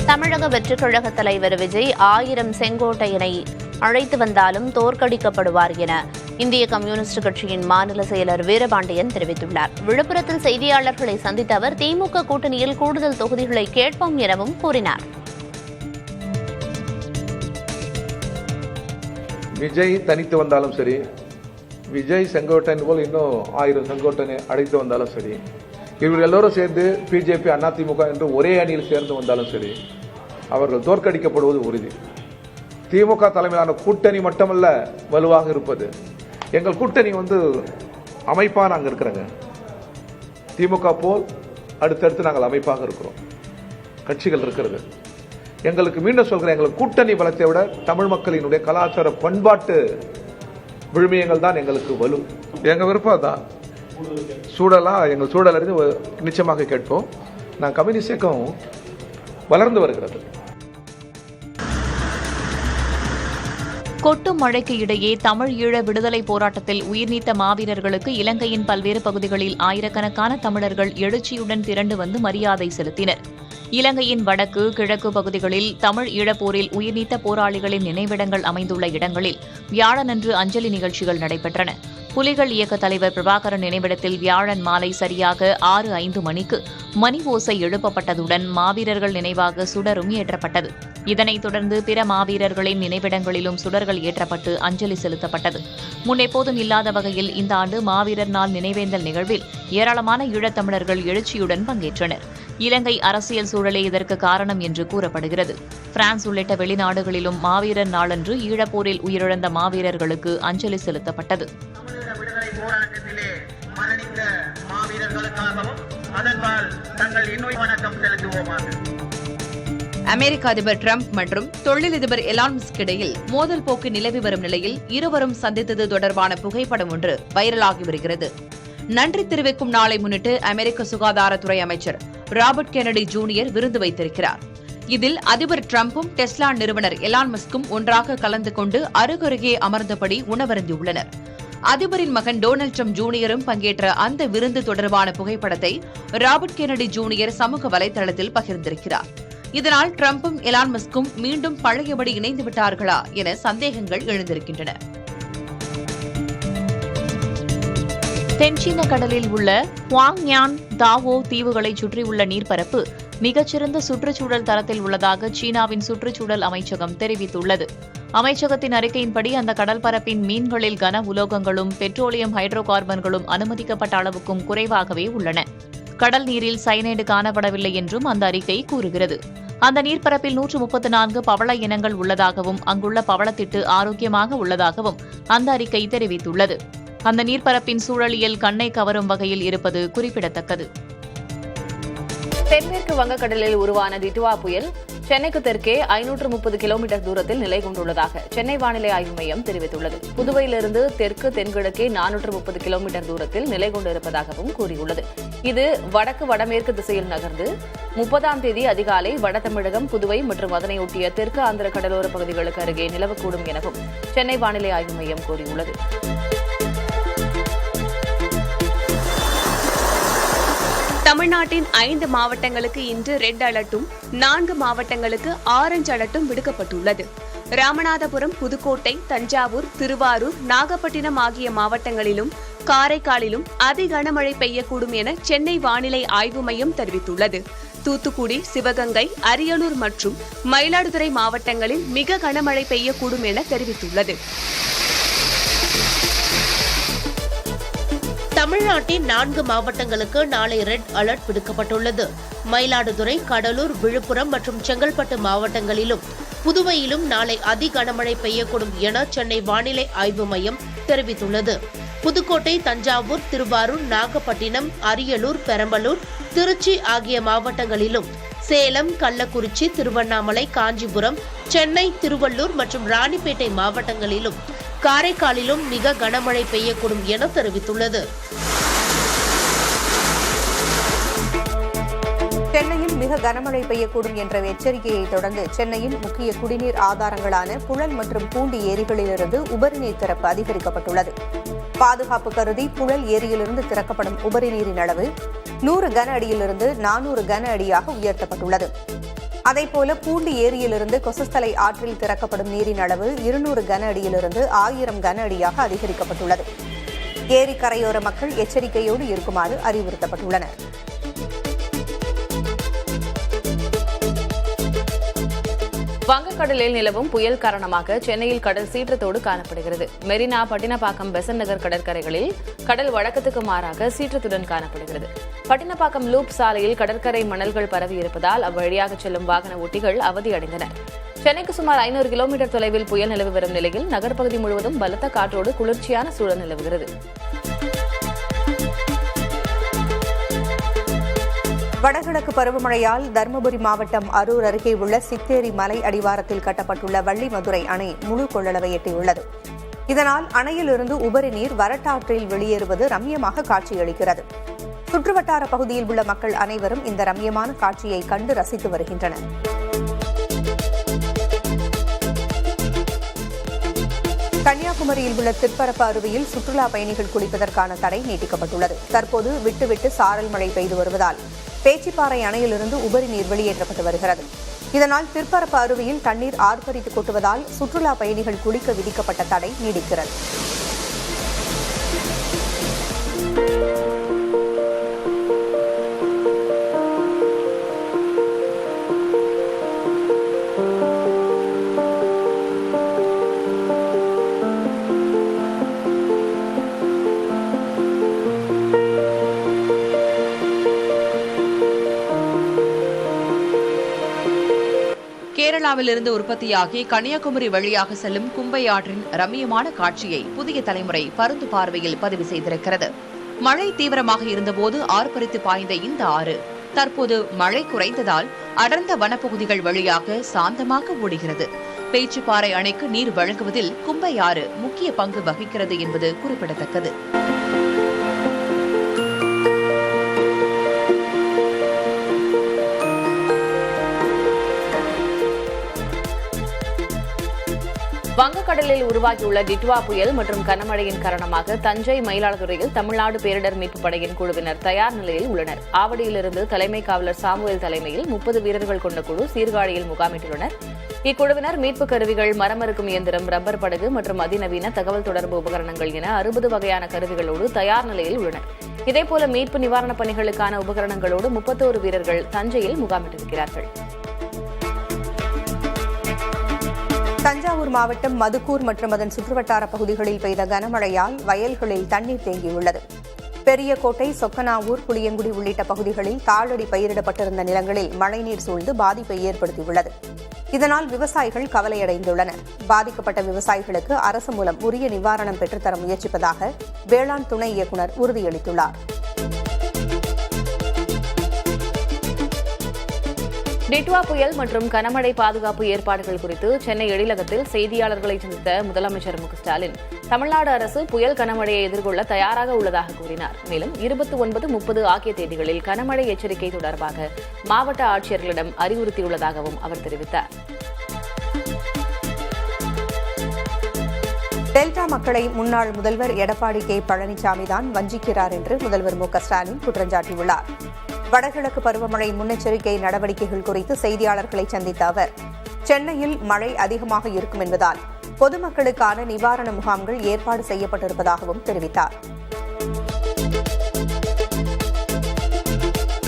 தமிழக வெற்றிக் கழக தலைவர் விஜய் 1000 செங்கோட்டையனை அழைத்து வந்தாலும் தோற்கடிக்கப்படுவார் என இந்திய கம்யூனிஸ்ட் கட்சியின் மாநில செயலர் வீரபாண்டியன் தெரிவித்துள்ளார். விழுப்புரத்தில் செய்தியாளர்களை சந்தித்த அவர் திமுக கூட்டணியில் கூடுதல் தொகுதிகளை கேட்போம் எனவும் கூறினார். விஜய் தனித்து வந்தாலும் சரி, விஜய் செங்கோட்டையன் போல் இன்னும் 1000 செங்கோட்டையனை அழைத்து வந்தாலும் சரி, இவர்கள் எல்லோரும் சேர்ந்து பிஜேபி அதிமுக என்று ஒரே அணியில் சேர்ந்து வந்தாலும் சரி, அவர்கள் தோற்கடிக்கப்படுவது உறுதி. திமுக தலைமையிலான கூட்டணி மட்டுமல்ல வலுவாக இருப்பது, எங்கள் கூட்டணி அமைப்பாக நாங்கள் இருக்கிறோங்க. திமுக போல் அடுத்தடுத்து நாங்கள் அமைப்பாக இருக்கிறோம், கட்சிகள் இருக்கிறது. எங்களுக்கு மீண்டும் சொல்கிறேன், எங்களுக்கு கூட்டணி பலத்தை விட தமிழ் மக்களினுடைய கலாச்சார பண்பாட்டு விழுமியங்கள் தான் எங்களுக்கு வலு. எங்கள் விருப்பம் தான் சூழலாக எங்கள் சூழலிருந்து நிச்சயமாக கேட்போம். நான் கம்யூனிஸ்ட் இயக்கம் வளர்ந்து வருகிறது. கொட்டும் மழைக்கு இடையே தமிழ் ஈழ விடுதலை போராட்டத்தில் உயிர்நீத்த மாவீரர்களுக்கு இலங்கையின் பல்வேறு பகுதிகளில் ஆயிரக்கணக்கான தமிழர்கள் எழுச்சியுடன் திரண்டு வந்து மரியாதை செலுத்தினர். இலங்கையின் வடக்கு, கிழக்கு பகுதிகளில் தமிழ் ஈழப்போரில் உயிர்நீத்த போராளிகளின் நினைவிடங்கள் அமைந்துள்ள இடங்களில் வியாழனன்று அஞ்சலி நிகழ்ச்சிகள் நடைபெற்றன. புலிகள் இயக்க தலைவர் பிரபாகரன் நினைவிடத்தில் வியாழன் மாலை சரியாக 6:05 மணிக்கு மணி ஓசை எழுப்பப்பட்டதுடன் மாவீரர்கள் நினைவாக சுடரும் ஏற்றப்பட்டது. இதனைத் தொடர்ந்து பிற மாவீரர்களின் நினைவிடங்களிலும் சுடர்கள் ஏற்றப்பட்டு அஞ்சலி செலுத்தப்பட்டது. முன்னெப்போதும் இல்லாத வகையில் இந்த ஆண்டு மாவீரர் நாள் நினைவேந்தல் நிகழ்வில் ஏராளமான ஈழத்தமிழர்கள் எழுச்சியுடன் பங்கேற்றனர். இலங்கை அரசியல் சூழலே இதற்கு காரணம் என்று கூறப்படுகிறது. பிரான்ஸ் உள்ளிட்ட வெளிநாடுகளிலும் மாவீரர் நாளன்று ஈழப்போரில் உயிரிழந்த மாவீரர்களுக்கு அஞ்சலி செலுத்தப்பட்டது. போராட்டத்திலே மரணித்த மாவீரர்களுக்காகவும் அதன்பால் தங்கள் இன்னும் வணக்கம் செலுத்துவோமாக. அமெரிக்க அதிபர் டிரம்ப் மற்றும் தொழிலதிபர் எலான் மஸ்க் இடையில் மோதல் போக்கு நிலவி வரும் நிலையில் இருவரும் சந்தித்தது தொடர்பான புகைப்படம் ஒன்று வைரலாகி வருகிறது. நன்றி தெரிவிக்கும் நாளை முன்னிட்டு அமெரிக்க சுகாதாரத்துறை அமைச்சர் ராபர்ட் கென்னடி ஜூனியர் விருந்து வைத்திருக்கிறார். இதில் அதிபர் டிரம்பும் டெஸ்லா நிறுவனர் எலான் மஸ்கும் ஒன்றாக கலந்து கொண்டு அருகருகே அமர்ந்தபடி உணவருந்தியுள்ளனர். அதிபரின் மகன் டொனால்டு டிரம்ப் ஜூனியரும் பங்கேற்ற அந்த விருந்து தொடர்பான புகைப்படத்தை ராபர்ட் கென்னடி ஜூனியர் சமூக வலைதளத்தில் பகிர்ந்திருக்கிறார். இதனால் டிரம்பும் எலான் மஸ்கும் மீண்டும் பழையபடி இணைந்து விட்டார்களா என சந்தேகங்கள் எழுந்திருக்கின்றன. தென்சீன கடலில் உள்ள ஹுவாங்யான் தாவோ தீவுகளை சுற்றியுள்ள நீர்ப்பரப்பு மிகச்சிறந்த சுற்றுச்சூழல் தரத்தில் உள்ளதாக சீனாவின் சுற்றுச்சூழல் அமைச்சகம் தெரிவித்துள்ளது. அமைச்சகத்தின் அறிக்கையின்படி அந்த கடல் பரப்பின் மீன்களில் கன உலோகங்களும் பெட்ரோலியம் ஹைட்ரோ கார்பன்களும் அனுமதிக்கப்பட்ட அளவுக்கும் குறைவாகவே உள்ளன. கடல் நீரில் சயனைடு காணப்படவில்லை என்றும் அந்த அறிக்கை கூறுகிறது. அந்த நீர்ப்பரப்பில் 134 பவள இனங்கள் உள்ளதாகவும் அங்குள்ள பவளத்திட்டு ஆரோக்கியமாக உள்ளதாகவும் அந்த அறிக்கை தெரிவித்துள்ளது. அந்த நீர்ப்பரப்பின் சூழலியல் கண்ணை கவரும் வகையில் இருப்பது குறிப்பிடத்தக்கது. தென்மேற்கு வங்கக்கடலில் உருவான டிட்வா புயல் சென்னைக்கு தெற்கே 530 கிலோமீட்டர் தூரத்தில் நிலை கொண்டுள்ளதாக சென்னை வானிலை ஆய்வு மையம் தெரிவித்துள்ளது. புதுவையிலிருந்து தெற்கு தென்கிழக்கே 430 கிலோமீட்டர் தூரத்தில் நிலை கொண்டிருப்பதாகவும் கூறியுள்ளது. இது வடக்கு வடமேற்கு திசையில் நகர்ந்து 30ஆம் தேதி அதிகாலை வட தமிழகம், புதுவை மற்றும் அதனையொட்டிய தெற்கு ஆந்திர கடலோர பகுதிகளுக்கு அருகே நிலவக்கூடும் எனவும் சென்னை வானிலை ஆய்வு மையம் கூறியுள்ளது. தமிழ்நாட்டின் 5 மாவட்டங்களுக்கு இன்று ரெட் அலர்ட்டும் 4 மாவட்டங்களுக்கு ஆரஞ்ச் அலர்ட்டும் விடுக்கப்பட்டுள்ளது. ராமநாதபுரம், புதுக்கோட்டை, தஞ்சாவூர், திருவாரூர், நாகப்பட்டினம் ஆகிய மாவட்டங்களிலும் காரைக்காலிலும் அதி கனமழை பெய்யக்கூடும் என சென்னை வானிலை ஆய்வு மையம் தெரிவித்துள்ளது. தூத்துக்குடி, சிவகங்கை, அரியலூர் மற்றும் மயிலாடுதுறை மாவட்டங்களில் மிக கனமழை பெய்யக்கூடும் என தெரிவித்துள்ளது. தமிழ்நாட்டின் 4 மாவட்டங்களுக்கு நாளை ரெட் அலர்ட் விடுக்கப்பட்டுள்ளது. மயிலாடுதுறை, கடலூர், விழுப்புரம் மற்றும் செங்கல்பட்டு மாவட்டங்களிலும் புதுவையிலும் நாளை அதி கனமழை பெய்யக்கூடும் என சென்னை வானிலை ஆய்வு மையம் தெரிவித்துள்ளது. புதுக்கோட்டை, தஞ்சாவூர், திருவாரூர், நாகப்பட்டினம், அரியலூர், பெரம்பலூர், திருச்சி ஆகிய மாவட்டங்களிலும் சேலம், கள்ளக்குறிச்சி, திருவண்ணாமலை, காஞ்சிபுரம், சென்னை, திருவள்ளூர் மற்றும் ராணிப்பேட்டை மாவட்டங்களிலும் காரைக்காலிலும் மிக கனமழை பெய்யக்கூடும் என தெரிவித்துள்ளது. சென்னையில் மிக கனமழை பெய்யக்கூடும் என்ற எச்சரிக்கையை தொடர்ந்து சென்னையின் முக்கிய குடிநீர் ஆதாரங்களான புழல் மற்றும் பூண்டி ஏரிகளிலிருந்து உபரிநீர் திறப்பு அதிகரிக்கப்பட்டுள்ளது. பாதுகாப்பு கருதி புழல் ஏரியிலிருந்து திறக்கப்படும் உபரிநீரின் அளவு 100 கன அடியிலிருந்து 400 கன அடியாக உயர்த்தப்பட்டுள்ளது. அதேபோல பூண்டி ஏரியிலிருந்து கொசஸ்தலை ஆற்றில் திறக்கப்படும் நீரின் அளவு 200 கன அடியிலிருந்து 1000 கன அடியாக அதிகரிக்கப்பட்டுள்ளது. ஏரி கரையோர மக்கள் எச்சரிக்கையோடு இருக்குமாறு அறிவுறுத்தப்பட்டுள்ளனர். வங்கக்கடலில் நிலவும் புயல் காரணமாக சென்னையில் கடல் சீற்றத்தோடு காணப்படுகிறது. மெரினா, பட்டினப்பாக்கம், பெசன்ட் நகர் கடற்கரைகளில் கடல் வழக்கத்துக்கு மாறாக சீற்றத்துடன் காணப்படுகிறது. பட்டினப்பாக்கம் லூப் சாலையில் கடற்கரை மணல்கள் பரவி இருப்பதால் அவ்வழியாக செல்லும் வாகன ஓட்டிகள் அவதியடைந்தனர். சென்னைக்கு சுமார் 500 கிலோமீட்டர் தொலைவில் புயல் நிலவி வரும் நிலையில் நகர்ப்பகுதி முழுவதும் பலத்த காற்றோடு குளிர்ச்சியான சூழல் நிலவுகிறது. வடகிழக்கு பருவமழையால் தருமபுரி மாவட்டம் அரூர் அருகே உள்ள சித்தேரி மலை அடிவாரத்தில் கட்டப்பட்டுள்ள வள்ளிமதுரை அணை முழு கொள்ளளவை எட்டியுள்ளது. இதனால் அணையிலிருந்து உபரி நீர் வரட்டாற்றில் வெளியேறுவது ரம்யமாக காட்சியளிக்கிறது. சுற்றுவட்டார பகுதியில் உள்ள மக்கள் அனைவரும் இந்த ரம்யமான காட்சியை கண்டு ரசித்து வருகின்றனர். கன்னியாகுமரியில் உள்ள திற்பரப்பு அருவியில் சுற்றுலா பயணிகள் குளிப்பதற்கான தடை நீட்டிக்கப்பட்டுள்ளது. தற்போது விட்டுவிட்டு சாரல் மழை பெய்து வருவதால் பேச்சிப்பாறை அணையிலிருந்து உபரி நீர் வெளியேற்றப்பட்டு வருகிறது. இதனால் திற்பரப்பு அருவியில் தண்ணீர் ஆர்ப்பரித்து கொட்டுவதால் சுற்றுலா பயணிகள் குளிக்க விதிக்கப்பட்ட தடை நீடிக்கிறது. கேரளாவிலிருந்து உற்பத்தியாகி கன்னியாகுமரி வழியாக செல்லும் கும்பை ஆற்றின் ரம்மியமான காட்சியை புதிய தலைமுறை பருந்து பார்வையில் பதிவு செய்திருக்கிறது. மழை தீவிரமாக இருந்தபோது ஆர்ப்பரித்து பாய்ந்த இந்த ஆறு தற்போது மழை குறைந்ததால் அடர்ந்த வனப்பகுதிகள் வழியாக சாந்தமாக ஓடுகிறது. பேச்சிப்பாறை அணைக்கு நீர் வழங்குவதில் கும்பை ஆறு முக்கிய பங்கு வகிக்கிறது என்பது குறிப்பிடத்தக்கது. வங்கக்கடலில் உருவாகியுள்ள டிட்வா புயல் மற்றும் கனமழையின் காரணமாக தஞ்சை, மயிலாடுதுறையில் தமிழ்நாடு பேரிடர் மீட்புப் படையின் குழுவினர் தயார் நிலையில் உள்ளனர். ஆவடியிலிருந்து தலைமை காவலர் சாமுவேல் தலைமையில் 30 வீரர்கள் கொண்ட குழு சீர்காழியில் முகாமிட்டுள்ளனர். இக்குழுவினர் மீட்பு கருவிகள், மரமறுக்கும் இயந்திரம், ரப்பர் படகு மற்றும் அதிநவீன தகவல் தொடர்பு உபகரணங்கள் என 60 வகையான கருவிகளோடு தயார் நிலையில் உள்ளனர். இதேபோல மீட்பு நிவாரணப் பணிகளுக்கான உபகரணங்களோடு 31 வீரர்கள் தஞ்சையில் முகாமிட்டிருக்கிறார்கள். தஞ்சாவூர் மாவட்டம் மதுக்கூர் மற்றும் அதன் சுற்றுவட்டார பகுதிகளில் பெய்த கனமழையால் வயல்களில் தண்ணீர் தேங்கியுள்ளது. பெரியகோட்டை, சொக்கனாவூர், புளியங்குடி உள்ளிட்ட பகுதிகளில் தாளடி பயிரிடப்பட்டிருந்த நிலங்களில் மழைநீர் சூழ்ந்து பாதிப்பை ஏற்படுத்தியுள்ளது. இதனால் விவசாயிகள் கவலையடைந்துள்ளனர். பாதிக்கப்பட்ட விவசாயிகளுக்கு அரசு மூலம் உரிய நிவாரணம் பெற்றுத்தர முயற்சிப்பதாக வேளாண் துணை இயக்குநர் உறுதியளித்துள்ளார். டிட்வா புயல் மற்றும் கனமழை பாதுகாப்பு ஏற்பாடுகள் குறித்து சென்னை எழிலகத்தில் செய்தியாளர்களை சந்தித்த முதலமைச்சர் மு க ஸ்டாலின், தமிழ்நாடு அரசு புயல் கனமழையை எதிர்கொள்ள தயாராக உள்ளதாக கூறினார். மேலும் 29, 30 ஆகிய தேதிகளில் கனமழை எச்சரிக்கை தொடர்பாக மாவட்ட ஆட்சியர்களிடம் அறிவுறுத்தியுள்ளதாகவும் அவர் தெரிவித்தார். டெல்டா மக்களை முன்னாள் முதல்வர் எடப்பாடி கே பழனிசாமி தான் வஞ்சிக்கிறார் என்று முதல்வர் மு க ஸ்டாலின் குற்றம் சாட்டியுள்ளார். வடகிழக்கு பருவமழை முன்னெச்சரிக்கை நடவடிக்கைகள் குறித்து செய்தியாளர்களை சந்தித்த அவர், சென்னையில் மழை அதிகமாக இருக்கும் என்பதால் பொதுமக்களுக்கான நிவாரண முகாம்கள் ஏற்பாடு செய்யப்பட்டிருப்பதாகவும் தெரிவித்தார்.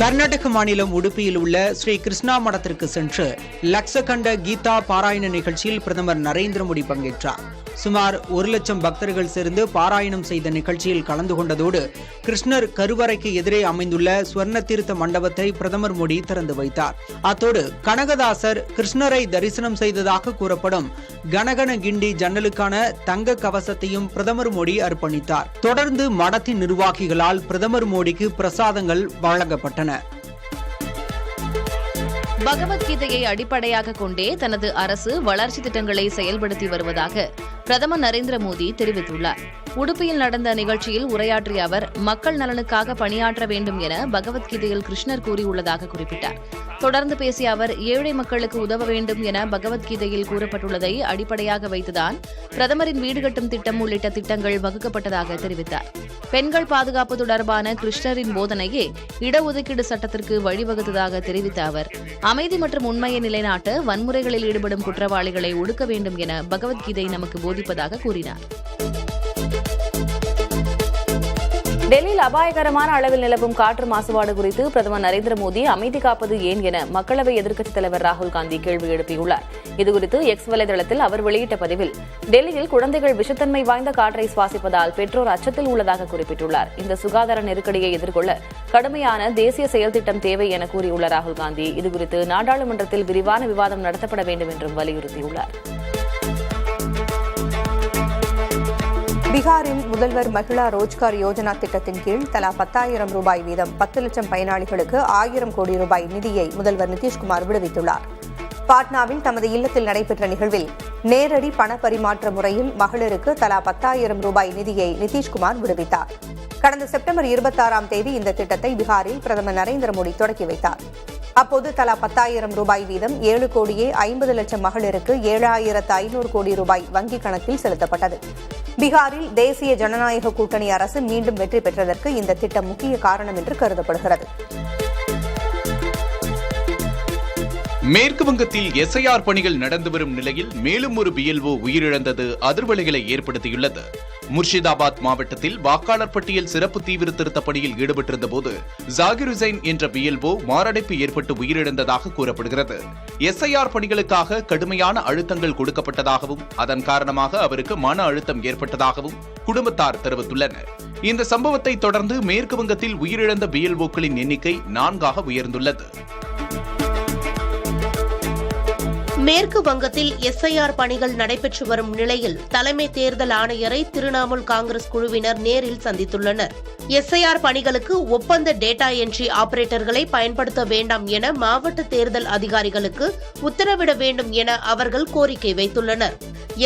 கர்நாடக மாநிலம் உடுப்பியில் உள்ள ஸ்ரீ கிருஷ்ணா மடத்திற்கு சென்று லக்ஷகண்ட கீதா பாராயண நிகழ்ச்சியில் பிரதமர் நரேந்திர மோடி பங்கேற்றார். சுமார் 1,00,000 பக்தர்கள் சேர்ந்து பாராயணம் செய்த நிகழ்ச்சியில் கலந்து கொண்டதோடு கிருஷ்ணர் கருவறைக்கு எதிரே அமைந்துள்ள ஸ்வர்ண தீர்த்த மண்டபத்தை பிரதமர் மோடி திறந்து வைத்தார். அத்தோடு கனகதாசர் கிருஷ்ணரை தரிசனம் செய்ததாக கூறப்படும் கனகன கிண்டி ஜன்னலுக்கான தங்க கவசத்தையும் பிரதமர் மோடி அர்ப்பணித்தார். தொடர்ந்து மடத்தின் நிர்வாகிகளால் பிரதமர் மோடிக்கு பிரசாதங்கள் வழங்கப்பட்டன. பகவத்கீதையை அடிப்படையாக கொண்டே தனது அரசு வளர்ச்சி திட்டங்களை செயல்படுத்தி வருவதாக பிரதமர் நரேந்திர மோடி தெரிவித்துள்ளார். உடுப்பியில் நடந்த நிகழ்ச்சியில் உரையாற்றிய அவர், மக்கள் நலனுக்காக பணியாற்ற வேண்டும் என பகவத்கீதையில் கிருஷ்ணர் கூறியுள்ளதாக குறிப்பிட்டார். தொடர்ந்து பேசிய அவர், ஏழை மக்களுக்கு உதவ வேண்டும் என பகவத்கீதையில் கூறப்பட்டுள்ளதை அடிப்படையாக வைத்துதான் பிரதமரின் வீடு கட்டும் திட்டம் உள்ளிட்ட திட்டங்கள் வகுக்கப்பட்டதாக தெரிவித்தார். பெண்கள் பாதுகாப்பு தொடர்பான கிருஷ்ணரின் போதனையே இடஒதுக்கீடு சட்டத்திற்கு வழிவகுத்ததாக தெரிவித்த அவர், அமைதி மற்றும் உண்மையை நிலைநாட்ட வன்முறைகளில் ஈடுபடும் குற்றவாளிகளை ஒடுக்க வேண்டும் என பகவத்கீதை நமக்கு போதிப்பதாக கூறினார். டெல்லியில் அபாயகரமான அளவில் நிலவும் காற்று மாசுபாடு குறித்து பிரதமர் நரேந்திர மோடி அமைதி காப்பது ஏன் என மக்களவை எதிர்க்கட்சித் தலைவர் ராகுல் காந்தி கேள்வி எழுப்பியுள்ளார். இதுகுறித்து எக்ஸ் வலைதளத்தில் அவர் வெளியிட்ட பதிவில், டெல்லியில் குழந்தைகள் விஷத்தன்மை வாய்ந்த காற்றை சுவாசிப்பதால் பெற்றோர் அச்சத்தில் உள்ளதாக குறிப்பிட்டுள்ளார். இந்த சுகாதார நெருக்கடியை எதிர்கொள்ள கடுமையான தேசிய செயல் திட்டம் தேவை என கூறியுள்ள ராகுல் காந்தி இதுகுறித்து நாடாளுமன்றத்தில் விரிவான விவாதம் நடத்தப்பட வேண்டும் என்றும் வலியுறுத்தியுள்ளார். பீகாரில் முதல்வர் மகிழா ரோஜ்கார் யோஜனா திட்டத்தின் கீழ் தலா 10,000 ரூபாய் வீதம் 10 லட்சம் பயனாளிகளுக்கு 1000 கோடி ரூபாய் நிதியை முதல்வர் நிதிஷ்குமார் விடுவித்துள்ளார். பாட்னாவில் தமது இல்லத்தில் நடைபெற்ற நிகழ்வில் நேரடி பண பரிமாற்ற முறையில் மகளிருக்கு தலா 10,000 ரூபாய் நிதியை நிதிஷ்குமார் விடுவித்தார். கடந்த செப்டம்பர் 26ஆம் தேதி இந்த திட்டத்தை பீகாரில் பிரதமர் நரேந்திர மோடி தொடக்கி வைத்தார். அப்போது தலா 10,000 ரூபாய் வீதம் 7 கோடியே 50 லட்சம் மகளிருக்கு 7,500 கோடி ரூபாய் வங்கிக் கணக்கில் செலுத்தப்பட்டது. பீகாரில் தேசிய ஜனநாயக கூட்டணி அரசு மீண்டும் வெற்றி பெற்றதற்கு இந்த திட்டம் முக்கிய காரணம் என்று கருதப்படுகிறது. மேற்கு வங்கத்தில் எஸ்ஐஆர் பணிகள் நடந்து வரும் நிலையில் மேலும் ஒரு பிஎல்ஓ உயிரிழந்தது அதிர்வலைகளை ஏற்படுத்தியுள்ளது. முர்ஷிதாபாத் மாவட்டத்தில் வாக்காளர் பட்டியல் சிறப்பு தீவிர திருத்த பணியில் ஈடுபட்டிருந்த போது ஜாகிர் ஹுசைன் என்ற பிஎல்ஓ மாரடைப்பு ஏற்பட்டு உயிரிழந்ததாக கூறப்படுகிறது. எஸ்ஐஆர் பணிகளுக்காக கடுமையான அழுத்தங்கள் கொடுக்கப்பட்டதாகவும் அதன் காரணமாக அவருக்கு மன அழுத்தம் ஏற்பட்டதாகவும் குடும்பத்தார் தெரிவித்துள்ளனர். இந்த சம்பவத்தை தொடர்ந்து மேற்கு வங்கத்தில் உயிரிழந்த பிஎல்ஓக்களின் எண்ணிக்கை 4ஆக உயர்ந்துள்ளது. மேற்கு வங்கத்தில் எஸ்ஐஆர் பணிகள் நடைபெற்று வரும் நிலையில் தலைமை தேர்தல் ஆணையரை திரிணாமுல் காங்கிரஸ் குழுவினர் நேரில் சந்தித்துள்ளனர். எஸ்ஐஆர் பணிகளுக்கு ஒப்பந்த டேட்டா என்ட்ரி ஆபரேட்டர்களை பயன்படுத்த வேண்டாம் என மாவட்ட தேர்தல் அதிகாரிகளுக்கு உத்தரவிட வேண்டும் என அவர்கள் கோரிக்கை வைத்துள்ளனர்.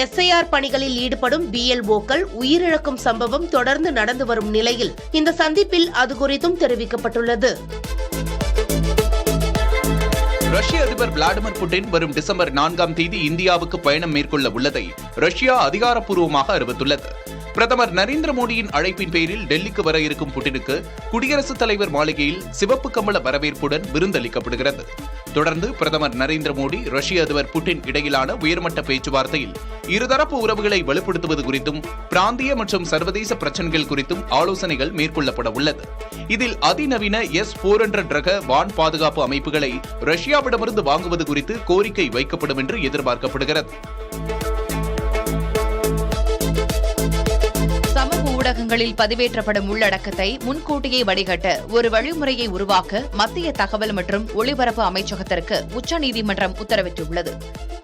எஸ்ஐஆர் பணிகளில் ஈடுபடும் பிஎல்ஓக்கள் உயிரிழக்கும் சம்பவம் தொடர்ந்து நடந்து வரும் நிலையில் இந்த சந்திப்பில் அது குறித்தும் தெரிவிக்கப்பட்டுள்ளது. ரஷ்ய அதிபர் விளாடிமிர் புட்டின் வரும் டிசம்பர் 4ஆம் தேதி இந்தியாவுக்கு பயணம் மேற்கொள்ள உள்ளதை ரஷ்யா அதிகாரப்பூர்வமாக அறிவித்துள்ளது. பிரதமர் நரேந்திர மோடியின் அழைப்பின் பேரில் டெல்லிக்கு வர இருக்கும் புட்டினுக்கு குடியரசுத் தலைவர் மாளிகையில் சிவப்பு கம்பள வரவேற்புடன் விருந்தளிக்கப்படுகிறது. தொடர்ந்து பிரதமர் நரேந்திர மோடி ரஷ்ய அதிபர் புட்டின் இடையிலான உயர்மட்ட பேச்சுவார்த்தையில் இருதரப்பு உறவுகளை வலுப்படுத்துவது குறித்தும் பிராந்திய மற்றும் சர்வதேச பிரச்சினைகள் குறித்தும் ஆலோசனைகள் மேற்கொள்ளப்பட உள்ளது. இதில் அதிநவீன S-400 ரக வான் பாதுகாப்பு அமைப்புகளை ரஷ்யாவிடமிருந்து வாங்குவது குறித்து கோரிக்கை வைக்கப்படும் என்று எதிர்பார்க்கப்படுகிறது. சமூக ஊடகங்களில் பதிவேற்றப்படும் உள்ளடக்கத்தை முன்கூட்டியே வடிகட்ட ஒரு வழிமுறையை உருவாக்க மத்திய தகவல் மற்றும் ஒலிபரப்பு அமைச்சகத்திற்கு உச்சநீதிமன்றம் உத்தரவிட்டுள்ளது.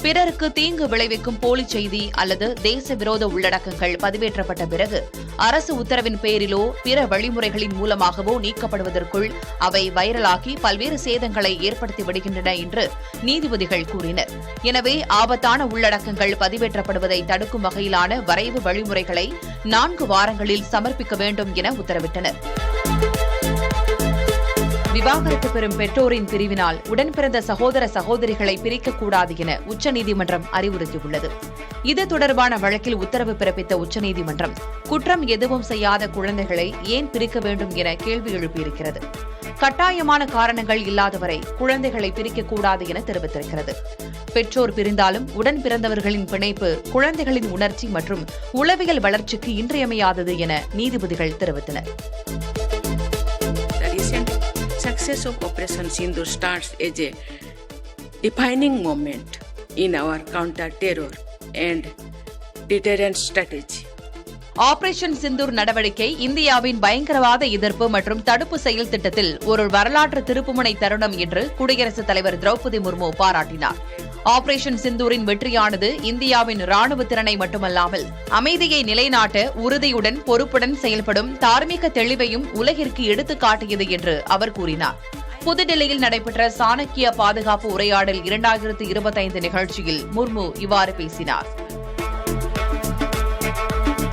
பிறருக்கு தீங்கு விளைவிக்கும் போலி செய்தி அல்லது தேச விரோத உள்ளடக்கங்கள் பதிவேற்றப்பட்ட பிறகு அரசு உத்தரவின் பேரிலோ பிற வழிமுறைகளின் மூலமாகவோ நீக்கப்படுவதற்குள் அவை வைரலாகி பல்வேறு சேதங்களை ஏற்படுத்தி விடுகின்றன என்று நீதிபதிகள் கூறினர். எனவே ஆபத்தான உள்ளடக்கங்கள் பதிவேற்றப்படுவதை தடுக்கும் வகையிலான வரைவு வழிமுறைகளை 4 வாரங்களில் சமர்ப்பிக்க வேண்டும் என உத்தரவிட்டனர். விவாகரத்து பெறும் பெற்றோரின் பிரிவினால் உடன்பிறந்த சகோதர சகோதரிகளை பிரிக்கக்கூடாது என உச்சநீதிமன்றம் அறிவுறுத்தியுள்ளது. இது தொடர்பான வழக்கில் உத்தரவு பிறப்பித்த உச்சநீதிமன்றம் குற்றம் எதுவும் செய்யாத குழந்தைகளை ஏன் பிரிக்க வேண்டும் என கேள்வி எழுப்பியிருக்கிறது. கட்டாயமான காரணங்கள் இல்லாதவரை குழந்தைகளை பிரிக்கக்கூடாது என தெரிவித்திருக்கிறது. பெற்றோர் பிரிந்தாலும் உடன் பிறந்தவர்களின் பிணைப்பு குழந்தைகளின் உணர்ச்சி மற்றும் உளவியல் வளர்ச்சிக்கு இன்றியமையாதது என நீதிபதிகள் தெரிவித்தனர். Success of Operation Sindoor starts as a defining moment in our counter-terror and deterrence strategy. Operation Sindoor நடவடிக்கை இந்தியாவின் பயங்கரவாத எதிர்ப்பு மற்றும் தடுப்பு செயல் திட்டத்தில் ஒரு வரலாற்று திருப்புமுனை தருணம் என்று குடியரசுத் தலைவர் திரௌபதி முர்மு பாராட்டினார். ஆபரேஷன் சிந்தூரின் வெற்றியானது இந்தியாவின் ராணுவ திறனை மட்டுமல்லாமல் அமைதியை நிலைநாட்ட உறுதியுடன் பொறுப்புடன் செயல்படும் தார்மீக தெளிவையும் உலகிற்கு எடுத்துக் காட்டியது என்று அவர் கூறினார். புதுடெல்லியில் நடைபெற்ற சாணக்கிய பாதுகாப்பு உரையாடல் 2025 நிகழ்ச்சியில் முர்மு இவ்வாறு பேசினார்.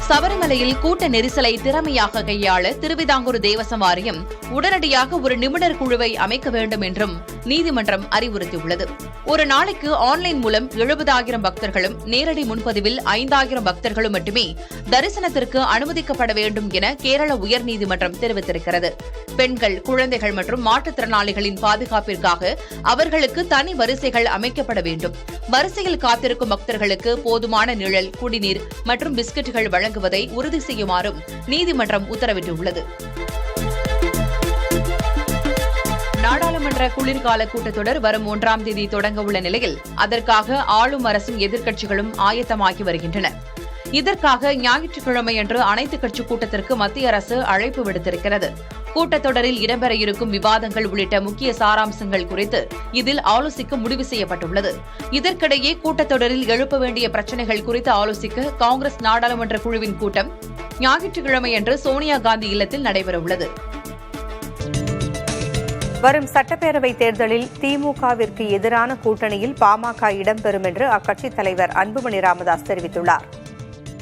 சபரிமலையில் கூட்ட நெரிசலை திறமையாக கையாள திருவிதாங்கூர் தேவசம் வாரியம் உடனடியாக ஒரு நிபுணர் குழுவை அமைக்க வேண்டும் என்றும் நீதிமன்றம் அறிவுறுத்தியுள்ளது. ஒரு நாளைக்கு ஆன்லைன் மூலம் 70,000 பக்தர்களும் நேரடி முன்பதிவில் 5,000 பக்தர்களும் மட்டுமே தரிசனத்திற்கு அனுமதிக்கப்பட வேண்டும் என கேரள உயர்நீதிமன்றம் தெரிவித்திருக்கிறது. பெண்கள், குழந்தைகள் மற்றும் மாற்றுத்திறனாளிகளின் பாதுகாப்பிற்காக அவர்களுக்கு தனி வரிசைகள் அமைக்கப்பட வேண்டும். வரிசையில் காத்திருக்கும் பக்தர்களுக்கு போதுமான நிழல், குடிநீர் மற்றும் பிஸ்கட்டுகள் வழங்குவதை உறுதி செய்யுமாறும் நீதிமன்றம் உத்தரவிட்டுள்ளது. நாடாளுமன்ற குளிர்கால கூட்டத்தொடர் வரும் 1ஆம் தேதி தொடங்க உள்ள நிலையில் அதற்காக ஆளும் அரசும் எதிர்க்கட்சிகளும் ஆயத்தமாகி வருகின்றன. இதற்காக ஞாயிற்றுக்கிழமையன்று அனைத்துக் கட்சி கூட்டத்திற்கு மத்திய அரசு அழைப்பு விடுத்திருக்கிறது. கூட்டத்தொடரில் இடம்பெற இருக்கும் விவாதங்கள் உள்ளிட்ட முக்கிய சாராம்சங்கள் குறித்து இதில் ஆலோசிக்க முடிவு செய்யப்பட்டுள்ளது. இதற்கிடையே கூட்டத்தொடரில் எழுப்ப வேண்டிய பிரச்சினைகள் குறித்து ஆலோசிக்க காங்கிரஸ் நாடாளுமன்ற குழுவின் கூட்டம் ஞாயிற்றுக்கிழமையன்று சோனியா காந்தி இல்லத்தில் நடைபெறவுள்ளது. வரும் சட்டப்பேரவைத் தேர்தலில் திமுகவிற்கு எதிரான கூட்டணியில் பாமக இடம்பெறும் என்று அக்கட்சித் தலைவர் அன்புமணி ராமதாஸ் தெரிவித்துள்ளார்.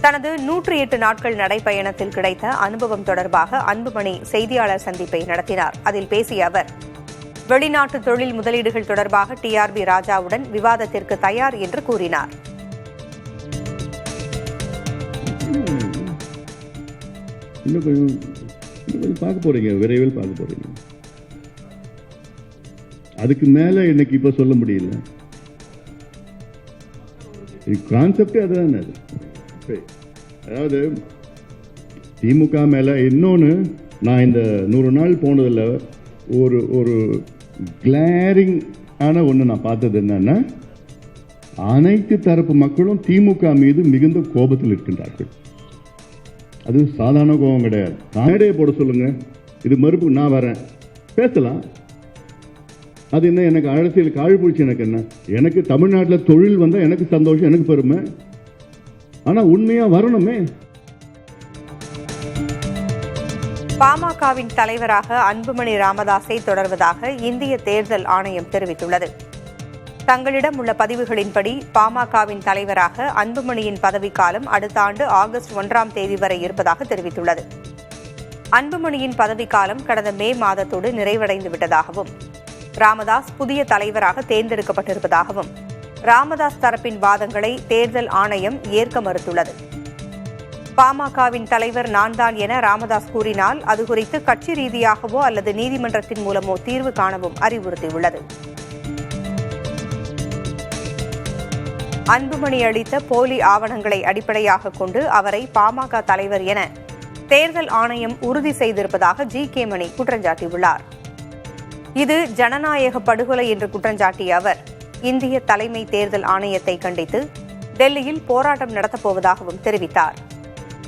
தனது 108 நாட்கள் நடைப்பயணத்தில் கிடைத்த அனுபவம் தொடர்பாக அன்புமணி செய்தியாளர் சந்திப்பை நடத்தினார். அதில் பேசிய அவர், வெளிநாட்டு தொழில் முதலீடுகள் தொடர்பாக TRB ராஜாவுடன் விவாதத்திற்கு தயார் என்று கூறினார். விரைவில் பார்க்க போறீங்க. அதுக்கு மேல எனக்கு இப்ப சொல்ல முடியல. கான்செப்டே அதுதான். அதாவது திமுக மேல இன்னொன்னு, நான் இந்த 100 நாள் போனதுல ஒரு கிளாரிங் ஆன ஒண்ணு நான் பார்த்தது என்னன்னா, அனைத்து தரப்பு மக்களும் திமுக மீது மிகுந்த கோபத்தில் இருக்கின்றார்கள். அது சாதாரண கோபம் கிடையாது. மேடையை போட சொல்லுங்க, இது மறுப்பு, நான் வரேன் பேசலாம். அது என்ன, எனக்கு அரசியல் காழ்பூச்சி, எனக்கு என்ன, எனக்கு தமிழ்நாட்டில் தொழில் வந்தா எனக்கு சந்தோஷம், எனக்கு பெருமை. ஆனா உண்மையா வரணுமே. பாமகவின் தலைவராக அன்புமணி ராமதாஸை தொடர்வதாக இந்திய தேர்தல் ஆணையம் தெரிவித்துள்ளது. தங்களிடம் உள்ள பதிவுகளின்படி பாமகவின் தலைவராக அன்புமணியின் பதவிக்காலம் அடுத்த ஆண்டு ஆகஸ்ட் 1ஆம் தேதி வரை இருப்பதாக தெரிவித்துள்ளது. அன்புமணியின் பதவிக்காலம் கடந்த மே மாதத்தோடு நிறைவடைந்து விட்டதாகவும், ராமதாஸ் புதிய தலைவராக தேர்ந்தெடுக்கப்பட்டிருப்பதாகவும் ராமதாஸ் தரப்பின் வாதங்களை தேர்தல் ஆணையம் ஏற்க மறுத்துள்ளது. பாமகவின் தலைவர் நான் தான் என ராமதாஸ் கூறினால் அது குறித்து கட்சி ரீதியாகவோ அல்லது நீதிமன்றத்தின் மூலமோ தீர்வு காணவும் அறிவுறுத்தியுள்ளது. அன்புமணி அளித்த போலி ஆவணங்களை அடிப்படையாக கொண்டு அவரை பாமக தலைவர் என தேர்தல் ஆணையம் உறுதி செய்திருப்பதாக G.K. மணி குற்றஞ்சாட்டியுள்ளார். இது ஜனநாயக படுகொலை என்று குற்றஞ்சாட்டிய அவர், இந்திய தலைமை தேர்தல் ஆணையத்தை கண்டித்து டெல்லியில் போராட்டம் நடத்தப்போவதாகவும் தெரிவித்தார்.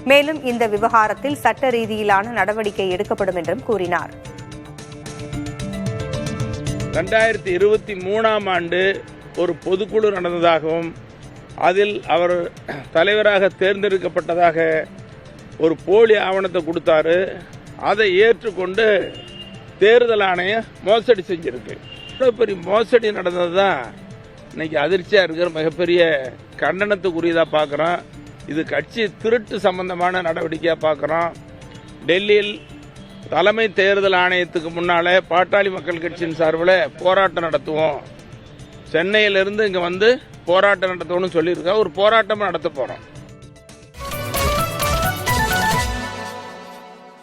மேலும் இந்த விவகாரத்தில் சட்ட ரீதியிலான நடவடிக்கை எடுக்கப்படும் என்றும் கூறினார். 2023ஆம் ஆண்டு ஒரு பொதுக்குழு நடந்ததாகவும் அதில் அவர் தலைவராக தேர்ந்தெடுக்கப்பட்டதாக ஒரு போலி ஆவணத்தை கொடுத்தாரு. அதை ஏற்றுக்கொண்டு தேர்தல் ஆணையம் மோசடி செஞ்சிருக்கு. பெரிய மோசடி நடந்தது தான் இன்னைக்கு அதிர்ச்சியா இருக்கிற மிகப்பெரிய கண்டனத்துக்குரியதாக பார்க்குறோம். இது கட்சி திருட்டு சம்பந்தமான நடவடிக்கையாக பார்க்குறோம். டெல்லியில் தலைமை தேர்தல் ஆணையத்துக்கு முன்னாலே பாட்டாளி மக்கள் கட்சியின் சார்பில் போராட்டம் நடத்துவோம், சென்னையிலிருந்து இங்கே வந்து போராட்டம் நடத்தணும்னு சொல்லியிருக்கோம். ஒரு போராட்டம் நடத்த போகிறோம்.